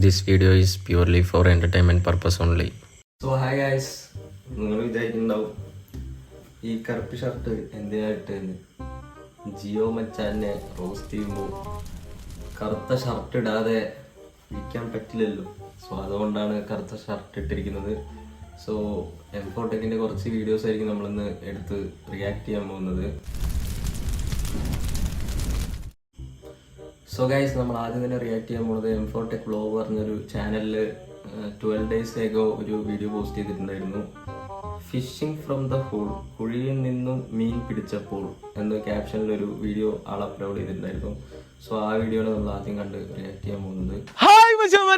This video is purely for entertainment purpose only. So hi guys, നിങ്ങൾ വിചാരിക്കുന്നുണ്ടാവും ഈ കറുപ്പ് shirt എന്തിനായിട്ടെന്ന്. Jio മച്ചാനെ റോസ്റ്റ് ചെയ്യുമ്പോൾ കറുത്ത ഷർട്ട് ഇടാതെ ഇരിക്കാൻ പറ്റില്ലല്ലോ. സോ അതുകൊണ്ടാണ് കറുത്ത ഷർട്ട് ഇട്ടിരിക്കുന്നത്. സോ എംഫോടെക്കിൻ്റെ കുറച്ച് വീഡിയോസ് ആയിരിക്കും നമ്മളിന്ന് എടുത്ത് റിയാക്ട് ചെയ്യാൻ പോകുന്നത്. സോ ഗൈസ്, നമ്മൾ ആദ്യം തന്നെ റിയാക്ട് ചെയ്യാൻ പോകുന്നത് എംഫോടെക് വ്ലോഗ് പറഞ്ഞൊരു ചാനലിൽ 12 days ago ഒരു വീഡിയോ പോസ്റ്റ് ചെയ്തിട്ടുണ്ടായിരുന്നു. ഫിഷിംഗ് ഫ്രം ദ ഹോൾ, കുഴിയിൽ നിന്നും മീൻ പിടിച്ചപ്പോൾ എന്ന ക്യാപ്ഷനിലൊരു വീഡിയോ ആൾ അപ്ലോഡ് ചെയ്തിട്ടുണ്ടായിരുന്നു. സോ ആ വീഡിയോയാണ് നമ്മൾ ആദ്യം കണ്ട് റിയാക്ട് ചെയ്യാൻ പോകുന്നത്.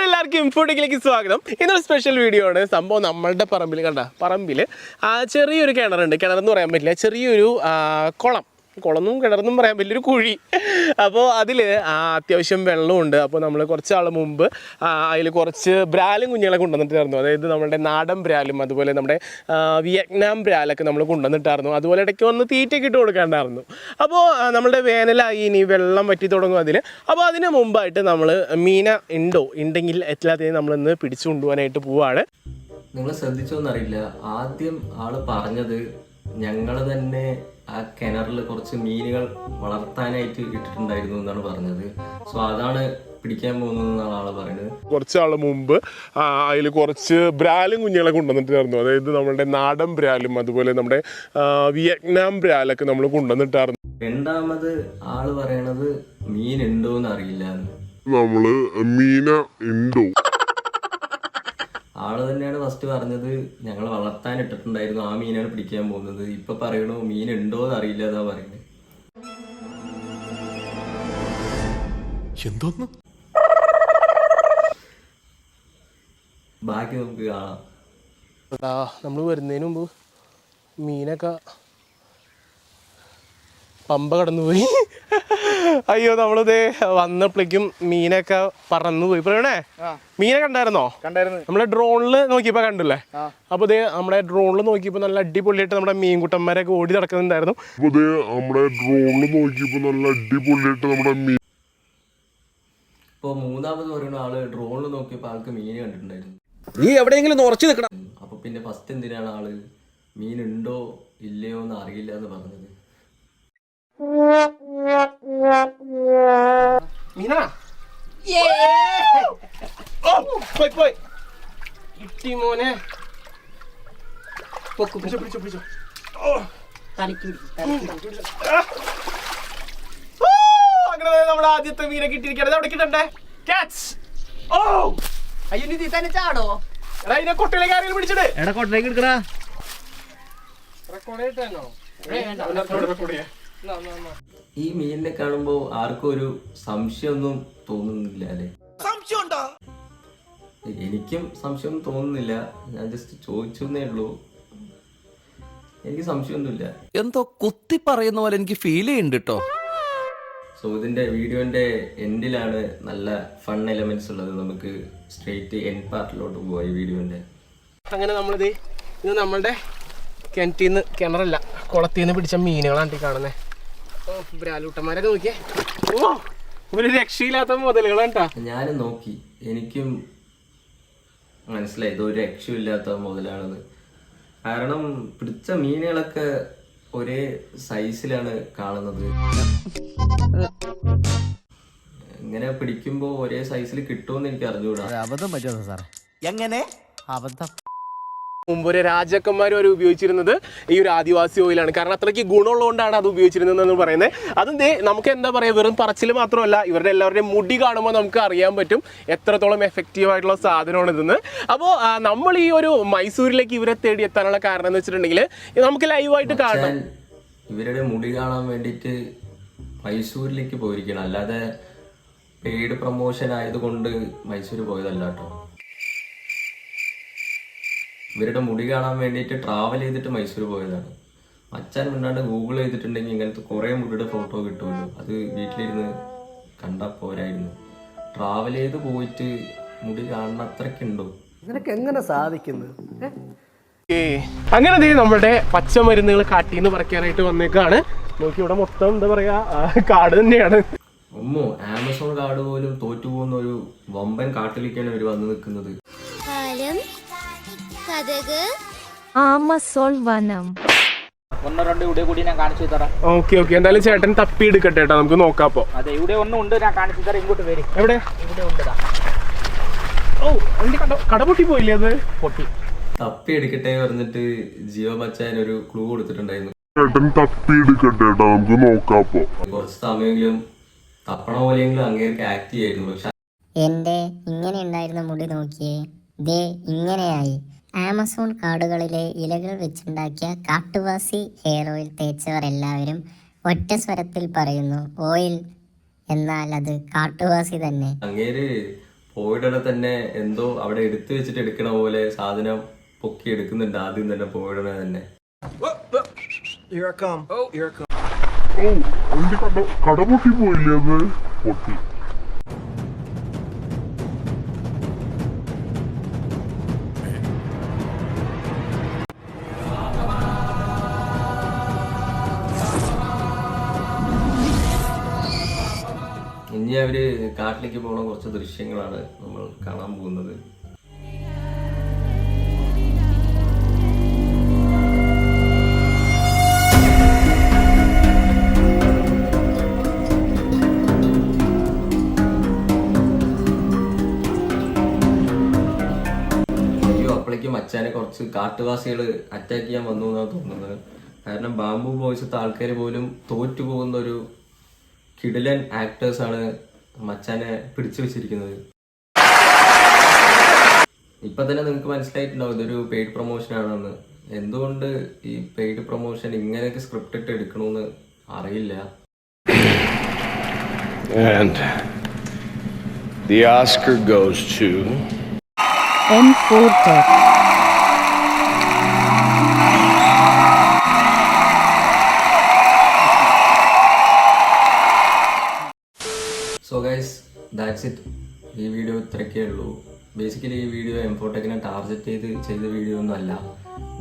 എല്ലാവർക്കും ഇൻഫോടെക്കിലേക്ക് സ്വാഗതം. ഇന്നൊരു സ്പെഷ്യൽ വീഡിയോ ആണ്. സംഭവം നമ്മളുടെ പറമ്പിൽ പറമ്പിൽ ചെറിയൊരു കിണറുണ്ട്. കിണറെന്ന് പറയാൻ പറ്റില്ല, ചെറിയൊരു കുളമൊന്നും കിണറെന്നും പറയാൻ പറ്റില്ല, ഒരു കുഴി. അപ്പോൾ അതിൽ അത്യാവശ്യം വെള്ളമുണ്ട്. അപ്പോൾ നമ്മൾ കുറച്ച് നാൾ മുമ്പ് അതിൽ കുറച്ച് ബ്രാലും കുഞ്ഞുങ്ങളെ കൊണ്ടുവന്നിട്ടായിരുന്നു. അതായത് നമ്മുടെ നാടൻ ബ്രാലും അതുപോലെ നമ്മുടെ വിയറ്റ്നാം ബ്രാലൊക്കെ നമ്മൾ കൊണ്ടുവന്നിട്ടായിരുന്നു. അതുപോലെ ഇടയ്ക്ക് വന്ന് തീറ്റയ്ക്ക് ഇട്ട് കൊടുക്കാണ്ടായിരുന്നു. അപ്പോൾ നമ്മുടെ വേനലായി, ഇനി വെള്ളം വറ്റി തുടങ്ങും അതിൽ. അപ്പോൾ അതിന് മുമ്പായിട്ട് നമ്മൾ മീന ഉണ്ടെങ്കിൽ എല്ലാത്തിനെയും നമ്മളിന്ന് പിടിച്ചു കൊണ്ടുപോകാനായിട്ട് പോവാണ്. നിങ്ങൾ ശ്രദ്ധിച്ചോന്നറിയില്ല, ആദ്യം ആള് പറഞ്ഞത് ഞങ്ങൾ തന്നെ ആ കിണറിൽ കുറച്ച് മീനുകൾ വളർത്താനായിട്ട് ഇട്ടിട്ടുണ്ടായിരുന്നു എന്നാണ് പറഞ്ഞത്. സോ അതാണ് പിടിക്കാൻ പോകുന്നതെന്നാണ് ആള് പറയുന്നത്. കുറച്ച് നാൾ മുമ്പ് അതിൽ കുറച്ച് ബ്രാലും കുഞ്ഞുങ്ങളെ കൊണ്ടുവന്നിട്ടായിരുന്നു. അതായത് നമ്മുടെ നാടൻ ബ്രാലും അതുപോലെ നമ്മുടെ വിയറ്റ്നാം ബ്രാലൊക്കെ നമ്മൾ കൊണ്ടുവന്നിട്ടായിരുന്നു. രണ്ടാമത് ആള് പറയണത് മീൻ ഉണ്ടോന്ന് അറിയില്ല. നമ്മള് മീന ഉണ്ടോ, ആള് തന്നെയാണ് ഫസ്റ്റ് പറഞ്ഞത് ഞങ്ങൾ വളർത്താൻ ഇട്ടിട്ടുണ്ടായിരുന്നു, ആ മീനാണ് പിടിക്കാൻ പോകുന്നത്. ഇപ്പൊ പറയണു മീൻ ഉണ്ടോന്ന് അറിയില്ല എന്നാ പറയുന്നത്. എന്തോന്ന് ബാക്കി നമുക്ക് കാണാം. നമ്മൾ വരുന്നതിന് മുമ്പ് മീനൊക്കെ പമ്പ കടന്നുപോയി. അയ്യോ, നമ്മളിത് വന്നപ്പോഴേക്കും മീനൊക്കെ പറന്നുപോയി. പറയണേ, മീനെ കണ്ടായിരുന്നോ? നമ്മളെ ഡ്രോണിൽ നോക്കിയപ്പോ കണ്ടില്ലേ? അപ്പൊ ഇത് നമ്മുടെ ഡ്രോണിൽ നോക്കിയപ്പോ നല്ല അടിപൊളിയായിട്ട് നമ്മുടെ മീൻകുട്ടന്മാരൊക്കെ ഓടി നടക്കുന്നുണ്ടായിരുന്നു. ഇപ്പൊ മൂന്നാമത് പറയുന്ന ആള് ഡ്രോണിൽ നോക്കിയപ്പോ ആൾക്ക് മീൻ കണ്ടിട്ടുണ്ടായിരുന്നു. നീ എവിടെയെങ്കിലും ഉറച്ചു നിൽക്കണം. അപ്പൊ പിന്നെ ഫസ്റ്റ് എന്തിനാണ് ആള് മീൻ ഉണ്ടോ ഇല്ലയോ എന്ന് അറിയില്ല എന്ന് പറഞ്ഞത്? മീനാ ഇട്ടി മോനെ, പിടിച്ചോ. അങ്ങനെ നമ്മുടെ ആദ്യത്തെ മീനെ കിട്ടിയിരിക്കുകയാണ്. അവിടെ കിട്ടണ്ടേ? അയ്യോ, നീ തന്നെ ചാടോ? എടാ, ഇതിനെ കൊട്ടയിലേക്ക് ആരെങ്കിലും പിടിച്ചിട്ട് എടാ, കൊട്ടയിലേക്ക് എടുക്കടാ. ഈ മീനിനെ കാണുമ്പോ ആർക്കും ഒരു സംശയമൊന്നും തോന്നുന്നില്ല അല്ലെ? എനിക്കും സംശയം തോന്നുന്നില്ല. ഞാൻ ജസ്റ്റ് ചോദിച്ചേ ഉള്ളൂ. എനിക്ക് സംശയമൊന്നുമില്ല. എന്തോ കുത്തി പറയുന്ന പോലെ എനിക്ക് ഫീൽ ചെയ്യുന്നുണ്ട് കേട്ടോ. സോ ഇതിന്റെ വീഡിയോന്റെ എൻഡിലാണ് നല്ല ഫൺ എലമെന്റ്സ് ഉള്ളത്. നമുക്ക് സ്ട്രേറ്റ് എൻഡ് പാർട്ടിലോട്ട് പോവാം ഈ വീഡിയോന്റെ. അങ്ങനെ നമ്മളിത് ഇത് നമ്മളുടെ കിണറ്റിന്ന്, കിണറല്ല കുളത്തിൽ നിന്ന് പിടിച്ച മീനുകളാണ് ഈ കാണുന്നത്. ബ്രാലൂട്ടന്മാരൊക്കെ നോക്കിയേ. ഒരു രക്ഷയില്ലാത്ത മുതലുകളാണ് കേട്ടോ. ഞാൻ നോക്കി, എനിക്കും മനസ്സിലായി ഇതൊരു രക്ഷയില്ലാത്ത മുതലാണെന്ന്. കാരണം പിടിച്ച മീനുകളൊക്കെ ഒരേ സൈസിലാണ് കാണുന്നത്. ഇങ്ങനെ പിടിക്കുമ്പോ ഒരേ സൈസിൽ കിട്ടുമെന്ന് എനിക്ക് അറിഞ്ഞുകൂടാ. അബദ്ധം പറ്റുമോ സാറേ? എങ്ങനെ അബദ്ധം? മുമ്പ് ഒരു രാജാക്കന്മാർ വരെ ഉപയോഗിച്ചിരുന്നത് ഈ ഒരു ആദിവാസി ഓയിലാണ്. കാരണം അത്രയ്ക്ക് ഗുണമുള്ളതുകൊണ്ടാണ് അത് ഉപയോഗിച്ചിരുന്നതെന്ന് പറയുന്നത്. അതും നമുക്ക് എന്താ പറയുക, വെറും പറച്ചിൽ മാത്രമല്ല, ഇവരുടെ എല്ലാവരുടെയും മുടി കാണുമ്പോൾ നമുക്ക് അറിയാൻ പറ്റും എത്രത്തോളം എഫക്റ്റീവ് ആയിട്ടുള്ള സാധനമാണ് ഇതെന്ന്. അപ്പോൾ നമ്മൾ ഈ ഒരു മൈസൂരിലേക്ക് ഇവരെ തേടി എത്താനുള്ള കാരണം എന്ന് വെച്ചിട്ടുണ്ടെങ്കിൽ നമുക്ക് ലൈവായിട്ട് കാണാം. ഇവരുടെ മുടി കാണാൻ വേണ്ടിയിട്ട് മൈസൂരിലേക്ക് പോയിരിക്കണം, അല്ലാതെ പെയ്ഡ് പ്രൊമോഷൻ ആയതുകൊണ്ട് മൈസൂർ പോയതല്ല കേട്ടോ. ഇവരുടെ മുടി കാണാൻ വേണ്ടിയിട്ട് ട്രാവൽ ചെയ്തിട്ട് മൈസൂർ പോയതാണ്. മച്ചാൻ മുന്നാണ്ട് ഗൂഗിൾ ചെയ്തിട്ടുണ്ടെങ്കിൽ ഇങ്ങനത്തെ കുറേ മുടിയുടെ ഫോട്ടോ കിട്ടുമല്ലോ. അത് വീട്ടിലിരുന്ന് കണ്ടാൽ പോരായിരുന്നു. ട്രാവൽ ചെയ്ത് പോയിട്ട് മുടി കാണുന്ന അത്രയ്ക്കുണ്ടോ? നിനക്ക് എങ്ങനെ സാധിക്കുന്നത്? അങ്ങനെ നമ്മുടെ പച്ചമരുന്നുകൾ കാട്ടിന്ന് പറിക്കാനായിട്ട് വന്നേക്കാണ്. നോക്കി, ഇവിടെ മൊത്തം എന്താ പറയാ കാട് തന്നെയാണ്. ഒമ്മോ ആമസോൺ കാർഡ് പോലും തോറ്റുപോകുന്ന ഒരു വമ്പൻ കാട്ടിലേക്കാണ് ഇവർ വന്ന് നിൽക്കുന്നത്. ആമസോൺ വനം ഒന്നോ രണ്ടോ ഇവിടെ കൂടി ഞാൻ കാണിച്ചു തരാം. ഓക്കെ ഓക്കെ, എന്തായാലും ചേട്ടൻ തപ്പി എടുക്കട്ടെ കേട്ടോ, നമുക്ക് നോക്കാം. അപ്പോൾ അതെ, ഇവിടെ ഒന്നും ഉണ്ട്, ഞാൻ കാണിച്ചു തരാം. ഇങ്ങോട്ട് വരും. എവിടെ? ഇവിടെ ഉണ്ട്. ഓ, അതിന്റെ കട പൊട്ടി പോയില്ലേ? അത് പൊട്ടി. തപ്പി എടുക്കട്ടെ പറഞ്ഞിട്ട് ജിയോ മച്ചാൻ ഒരു ക്ലൂ കൊടുത്തിട്ടുണ്ടായിരുന്നു. നമുക്ക് നോക്കാപ്പോ. കുറച്ച് സമയമെങ്കിലും തപ്പണ പോലെയെങ്കിലും അങ്ങേർക്ക് ആക്ട് ചെയ്യായിരുന്നു. പക്ഷെ എൻ്റെ ഇങ്ങനെ ഉണ്ടായിരുന്ന മുടി നോക്കിയേ, ദേ ഇങ്ങനെയായി. ആമസോൺ കാടുകളിലെ ഇലകൾ വെച്ചുണ്ടാക്കിയ കാട്ടുവാസി ഹെയർ ഓയിൽ തേച്ചവർ എല്ലാവരും ഒറ്റ സ്വരത്തിൽ പറയുന്നു ഓയിൽ, എന്നാൽ അത് കാട്ടുവാസി തന്നെ. അങ്ങേര് പോയിടനെ തന്നെ എന്തോ അവിടെ എടുത്തു വെച്ചിട്ട് എടുക്കണ പോലെ സാധനം പൊക്കി എടുക്കുന്നുണ്ട്. ആദ്യം തന്നെ പോയിടനെ തന്നെ. കട പൊട്ടി പോയില്ലേ? അത് പൊട്ടി. ഇനി അവര് കാട്ടിലേക്ക് പോണ കുറച്ച് ദൃശ്യങ്ങളാണ് നമ്മൾ കാണാൻ പോകുന്നത്. അയ്യോ, അപ്പോഴേക്കും മച്ചാനെ കുറച്ച് കാട്ടുവാസികൾ അറ്റാക്ക് ചെയ്യാൻ വന്നു എന്നാണ് തോന്നുന്നത്. കാരണം ബാംബു ബോയ്സത്തെ ആൾക്കാർ പോലും തോറ്റു പോകുന്ന ഒരു കിടിലൻ ആക്ടേഴ്സാണ് മച്ചാനെ പിടിച്ചു വെച്ചിരിക്കുന്നത്. ഇപ്പൊ തന്നെ നിങ്ങൾക്ക് മനസ്സിലായിട്ടുണ്ടാവും ഇതൊരു പെയ്ഡ് പ്രൊമോഷൻ ആണെന്ന്. എന്തുകൊണ്ട് ഈ പെയ്ഡ് പ്രൊമോഷൻ ഇങ്ങനെയൊക്കെ സ്ക്രിപ്റ്റ് ഇട്ട് എടുക്കണമെന്ന് അറിയില്ല. And the Oscar goes to M4 Tech. So guys, that's it. ഈ വീഡിയോ ഇത്രയൊക്കെ ഉള്ളൂ. ബേസിക്കലി ഈ വീഡിയോ M4 ടാർഗറ്റ് ചെയ്ത വീഡിയോ ഒന്നും അല്ല.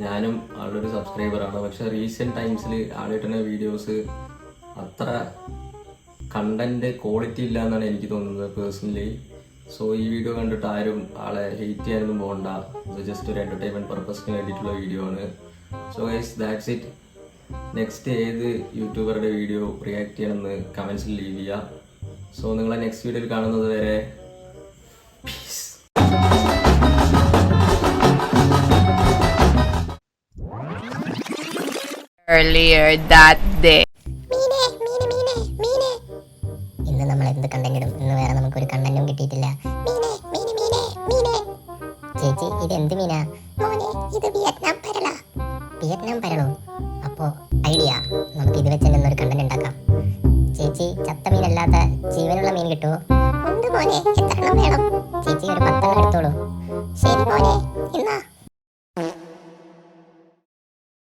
ഞാനും ആളുടെ ഒരു സബ്സ്ക്രൈബറാണ്. പക്ഷെ റീസെൻറ്റ് ടൈംസിൽ ആളിട്ടുന്ന വീഡിയോസ് അത്ര കണ്ടന്റ് ക്വാളിറ്റി ഇല്ല എന്നാണ് എനിക്ക് തോന്നുന്നത് പേഴ്സണലി. സോ ഈ വീഡിയോ കണ്ടിട്ട് ആരും ആളെ ഹെയ്റ്റ് ചെയ്യാനൊന്നും പോകണ്ട. ഇത് ജസ്റ്റ് ഒരു എൻ്റർടൈൻമെൻറ്റ് പർപ്പസിന് വേണ്ടിയിട്ടുള്ള വീഡിയോ ആണ്. So guys, that's it. Next ഏത് യൂട്യൂബറുടെ വീഡിയോ റിയാക്ട് ചെയ്യണമെന്ന് കമൻസിൽ ലീവ് ചെയ്യുക. സോ നിങ്ങളെ നെക്സ്റ്റ് വീഡിയോയിൽ കാണുന്നത് വരെ പീസ്. Earlier that day. ഇന്ന് നമ്മൾ എന്ത് കണ്ടന്റ് ഇടും? ഇന്ന് വേറെ നമുക്കൊരു കണ്ടന്റും കിട്ടിയിട്ടില്ല. ചേച്ചി, ഇത് എന്ത് മീനാ? ഇത് വിയറ്റ്നാം പരള. വിയറ്റ്നാം പരളോ? അപ്പോ ഐഡിയ, നമുക്ക് ഇത് വെച്ച് തന്നെ ഒരു കണ്ടന്റ് ഉണ്ടാക്കാം. ചേച്ചി, ചത്ത മീനല്ലാത്ത ജീവനുള്ള മീൻ കിട്ടുമോ? ഉണ്ട് മോനെ, എത്ര വേണം? ചേച്ചി ഒരു 10 എടുത്തോളൂ. ശരി മോനെ.